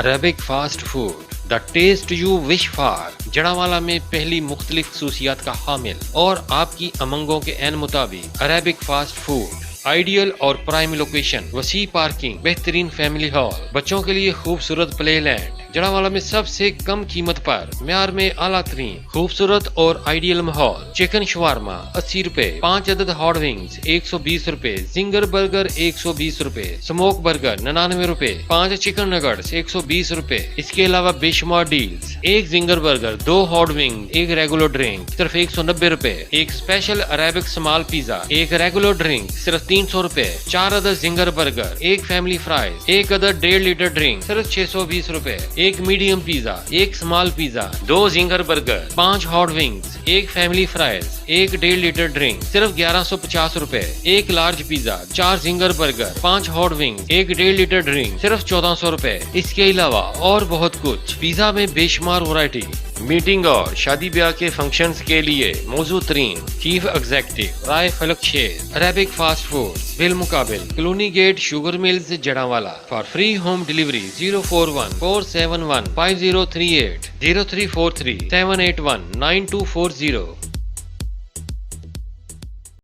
Arabic fast food دا taste you wish for Jaranwala میں پہلی مختلف خصوصیات کا حامل اور آپ کی امنگوں کے عین مطابق عربک فاسٹ فوڈ آئیڈیل اور پرائم لوکیشن، وسیع پارکنگ، بہترین فیملی ہال، بچوں کے لیے خوبصورت پلے لینڈ، جڑاوالا میں سب سے کم قیمت پر معیار میں اعلیٰ ترین خوبصورت اور آئیڈیل ماحول۔ چکن شوارما 80 روپے، 5 عدد ہاٹ ونگز 120 روپے، زنگر برگر 120 روپے، سموک برگر 99 روپے، 5 چکن نگٹس 120 روپے۔ اس کے علاوہ بے شمار ڈیلز، ایک زنگر برگر، 2 ہاٹ ونگ، ایک ریگولر ڈرنک صرف 190 روپے، ایک اسپیشل عربک سمال پیزا، ایک ریگولر ڈرنک صرف 300 روپے، 4 عدد زنگر برگر، ایک فیملی فرائز، ایک عدد 1.5 لیٹر ڈرنک صرف 620 روپے، ایک میڈیم پیزا، ایک small pizza, 2 zinger burger, 5 hot wings, ایک فیملی فرائز، ایک 1.5 لیٹر ڈرنک صرف 1150 روپے، ایک large pizza, 4 zinger burger, 5 hot wings, ایک 1.5 لیٹر ڈرنک صرف 1400 روپے۔ اس کے علاوہ اور بہت کچھ۔ پیزا میں بے شمار ورائٹی۔ میٹنگ اور شادی بیاہ کے فنکشنز کے لیے موزوں ترین chief executive Rai Falak Sher Arabic fast food بالمقابل colony gate sugar mills Jaranwala. For free home delivery 041-471-5038 0343-781-9240